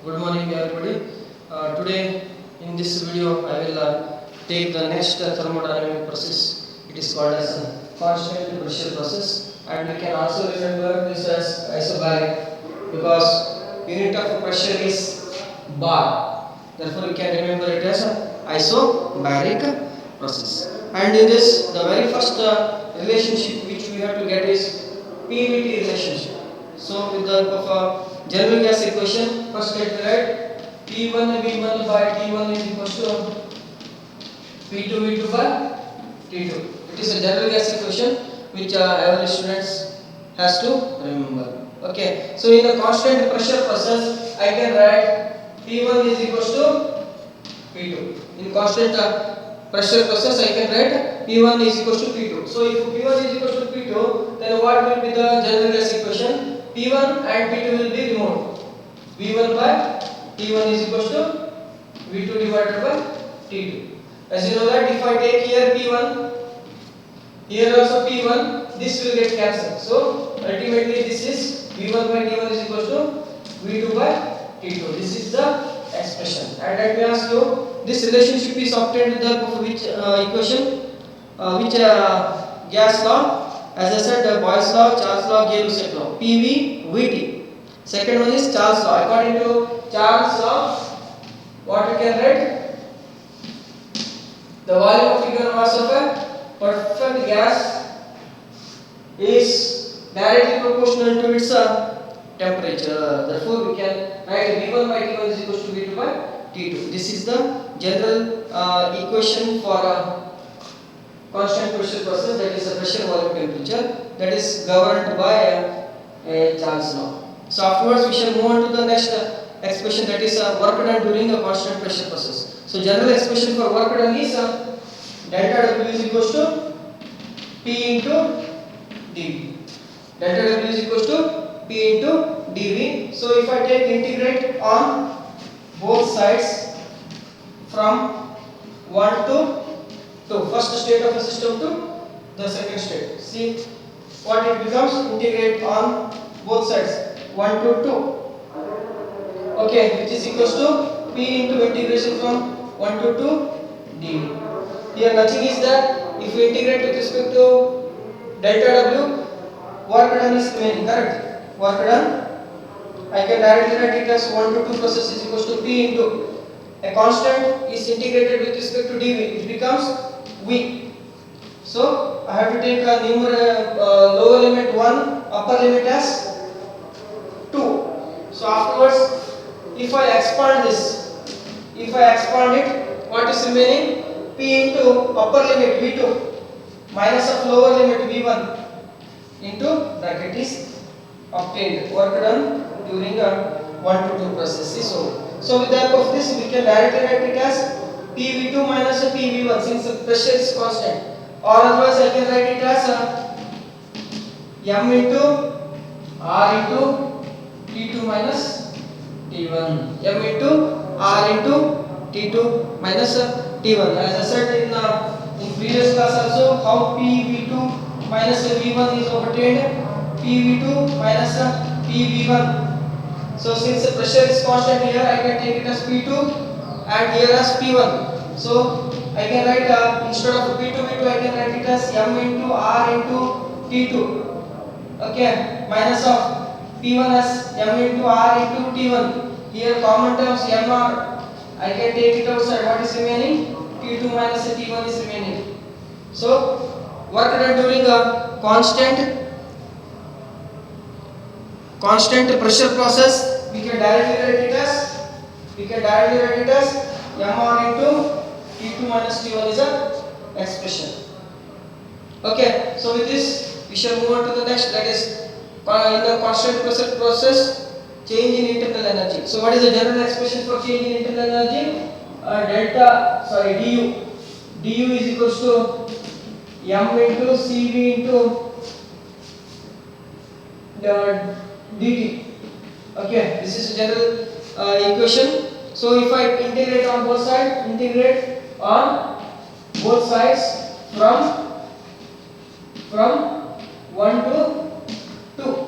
Good morning, everybody. Today, in this video, I will take the next thermodynamic process. It is called as a constant pressure process, and we can also remember this as isobaric because unit of pressure is bar. Therefore, we can remember it as a isobaric process. And in this, the very first relationship which we have to get is PVT relationship. So, with the help of a general gas equation, first let me write P1 V1 by T1 is equals to P2 V2 by T2. It is a general gas equation which every students has to remember. Okay, so in the constant pressure process, I can write P1 is equals to P2. In constant pressure process, I can write P1 is equals to P2. So if P1 is equals to P2, then what will be the general gas equation? P1 and P2 will be removed. V1 by T1 is equals to V2 divided by T2. As you know that if I take here P1, here also P1, this will get cancelled. So ultimately this is V1 by T1 is equals to V2 by T2. This is the expression. And let me ask you, this relationship is obtained with the help of which equation? Which gas law? As I said, Boyle's law, Charles law, Gay-Lussac law. PV, VT. Second one is Charles law. According to Charles law, what we can write? The volume of figure mass of a perfect gas is directly proportional to its temperature. Therefore, we can write V1 by T1 is equals to V2 by T2. This is the general equation for a constant pressure process, that is a pressure volume temperature, that is governed by Charles law. So afterwards we shall move on to the next expression, that is work done during a constant pressure process. So general expression for work done is delta W is equals to P into dV. Delta W is equals to P into dV. So if I take integrate on both sides from 1 to first state of the system to the second state. See what it becomes, integrate on both sides 1 to 2. Okay, which is equals to P into integration from 1 to 2 dV. Here nothing is there. If we integrate with respect to delta W, work done is remaining, correct? Work done, I can directly write it as 1 to 2 process is equals to P into a constant is integrated with respect to dV. It becomes V. So I have to take a lower limit 1, upper limit as 2. So afterwards, if I expand this, if I expand it, what is remaining? P into upper limit V2 minus of lower limit V1 into bracket is obtained. Work done during a 1 to 2 process is over. So with the help of this, we can directly write it as PV2 minus PV1 since the pressure is constant. Or otherwise, I can write it as M into R into T2 minus T1. M into R into T2 minus T1. As I said in previous class also, how PV2 minus V1 is obtained? PV2 minus PV1. So since the pressure is constant here, I can take it as P2 and here as P1. So I can write instead of P2 V2, I can write it as M into R into T2. Okay, minus of P1 as M into R into T1. Here common terms MR, I can take it outside. What is remaining? T2 minus T1 is remaining. So work done during a constant pressure process, we can directly write it as MR into T2 minus T1 is a expression. Okay, so with this we shall move on to the next, that is in the constant pressure process, change in internal energy. So what is the general expression for change in internal energy? du is equals to M into CV into the dt. Okay, this is a general equation. So if I integrate on both sides from 1 to 2,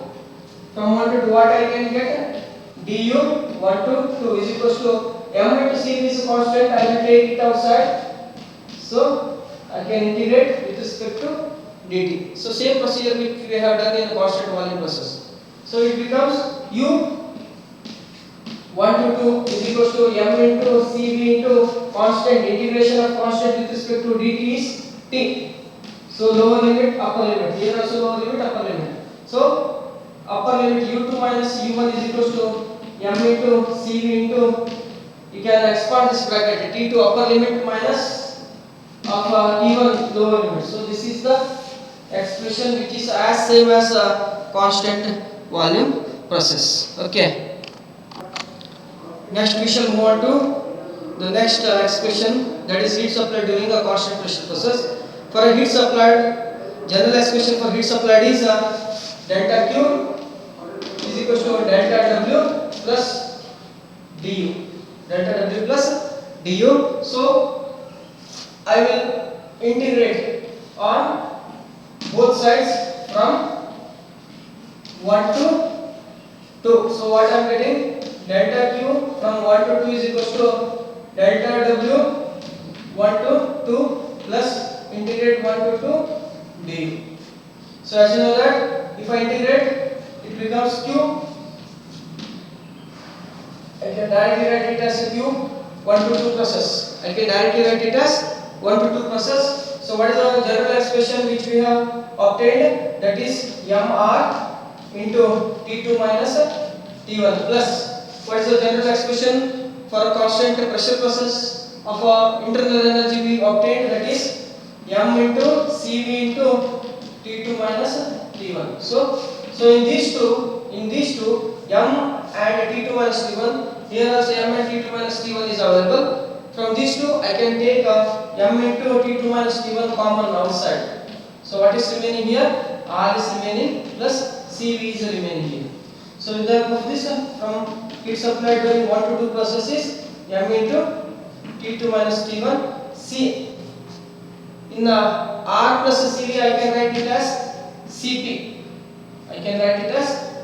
from 1 to 2, what I can get? du 1 to 2 is equals to m into cv is a constant. I will take it outside, so I can integrate with respect to dt. So same procedure which we have done in the constant volume process. So it becomes u 1 to 2 is equals to m into cv into constant, integration of constant with respect to dt is t. So lower limit, upper limit. Here also lower limit, upper limit. So upper limit u2 minus u1 is equals to m into cv into, you can expand this bracket, t2 upper limit minus of t1 lower limit. So this is the expression which is as same as a constant volume process. Okay. Next we shall move on to the next expression, that is heat supplied during a constant pressure process. For a heat supplied, general expression for heat supplied is delta Q is equal to delta W plus du. Delta W plus du. So I will integrate on both sides from 1 to 2. So what I am getting, delta Q from 1 to 2 is equal to delta W 1 to 2 plus integrate 1 to 2 du. So as you know that if I integrate, it becomes Q. I can directly write it as a Q 1 to 2 process. I can directly write it as 1 to 2 process. So what is the general expression which we have obtained? That is mR into T2 minus T1 plus, what is the general expression for a constant pressure process of internal energy we obtained? That is m into cv into T2 minus T1. So in these two m and T2 minus T1, here also m and T2 minus T1 is available. From these two I can take m into T2 minus T1 common outside. So what is remaining here? R is remaining plus cv is remaining here. So with the help of this, from heat supplied during 1 to 2 processes, m into T2 minus T1, C. In R plus Cv, I can write it as Cp. I can write it as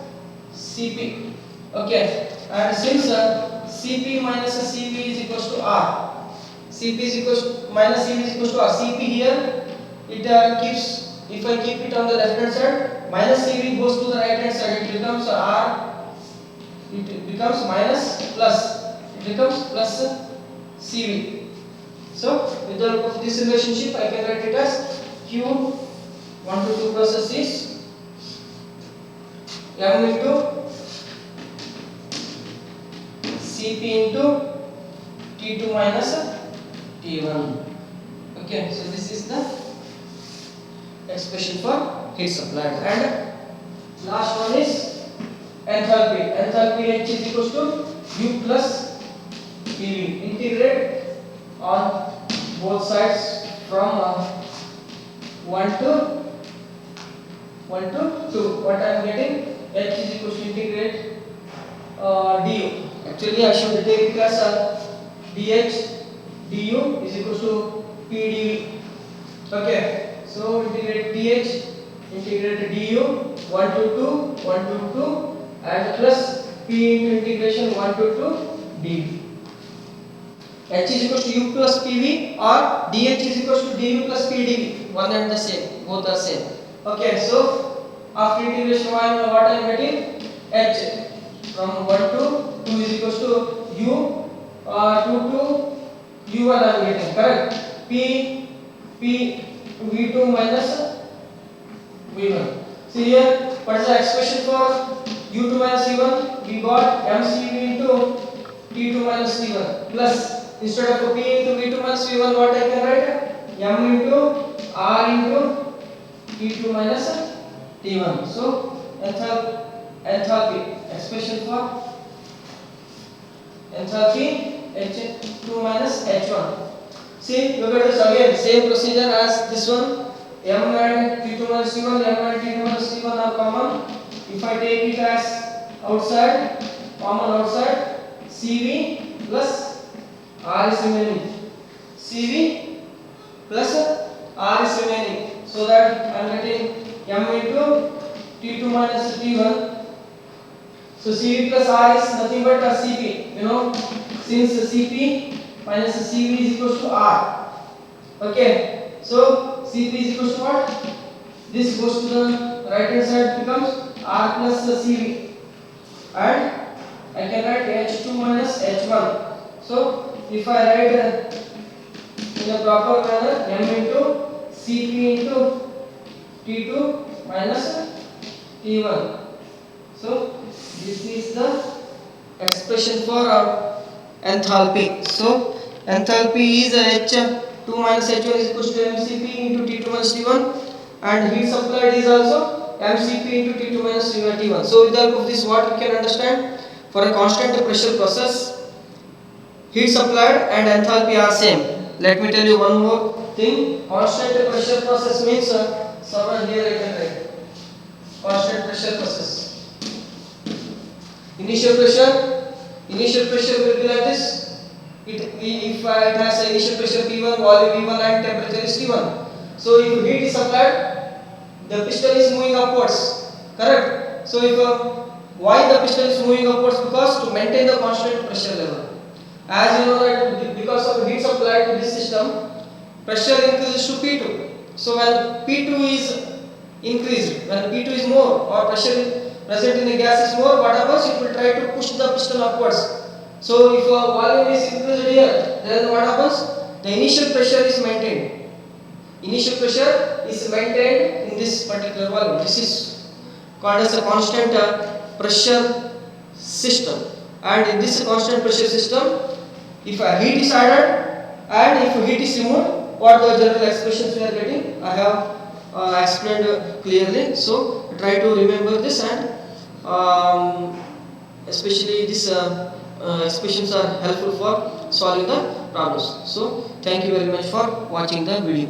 Cp. Okay. And since Cp minus Cv is equals to R, Cp is equals to, minus Cv is equals to R. Cp here, it keeps. If I keep it on the left hand side, minus Cv goes to the right hand side. It becomes R. It becomes minus plus. It becomes plus Cv. So with the help of this relationship, I can write it as Q 1 to 2 process is m into Cp into T2 minus T1. Okay, so this is the expression for heat supplied. And last one is enthalpy. Enthalpy H is equals to U plus PV. Integrate on both sides from 1 to 2. What I am getting, H is equals to integrate du. Actually I should take it as dH du is equals to PdV. Okay, so integrate dH, integrate du 1 to 2 and plus P into integration 1 to 2 dV. H is equals to U plus PV or dH is equals to dU plus PdV. One and the same, both are same. Okay, so after integration what I am getting, H from 1 to 2 is equals to U 2 to U1 I am getting, correct? P V2 minus V1. See here, what is the expression for U2 minus V1? We got MCV into T2 minus T1 plus, instead of P into V2 minus V1, what I can write? M into R into T2 minus T1. So enthalpy, expression for enthalpy H2 minus H1. See, look at this again, same procedure as this one. M and T2 minus T1, M and T2 minus T1 are common. If I take it as outside, common outside, CV plus R is remaining. CV plus R is remaining. So that I am getting M into T2 minus T1 So Cv plus R is nothing but a Cp. You know, since Cp minus Cv is equals to R. Okay. So Cp is equals to what? This goes to the right hand side, becomes R plus Cv, and I can write H2 minus H1. So if I write in a proper manner, m into Cp into T2 minus T1. So this is the expression for enthalpy. So enthalpy is H2 minus H1 is equal to mCp into T2 minus T1, and heat supplied is also mCp into T2 minus T1. So with the help of this, what we can understand, for a constant pressure process, heat supplied and enthalpy are same. Let me tell you one more thing. Constant pressure process means somewhere here I can write constant pressure process. Initial pressure will be like this. If it has an initial pressure P1, volume V1, and temperature is T1. So if heat is supplied, the piston is moving upwards. Correct? So if why the piston is moving upwards? Because to maintain the constant pressure level. As you know that because of heat supplied to this system, pressure increases to P2. So when P2 is increased, when P2 is more, or pressure is present in the gas is more, what happens? It will try to push the piston upwards. So if volume is increased here, then what happens? The initial pressure is maintained. Initial pressure is maintained in this particular volume. This is called as a constant pressure system. And in this constant pressure system, if a heat is added and if heat is removed, what the general expressions we are getting, I have explained clearly. So try to remember this, and especially these expressions are helpful for solving the problems. So thank you very much for watching the video.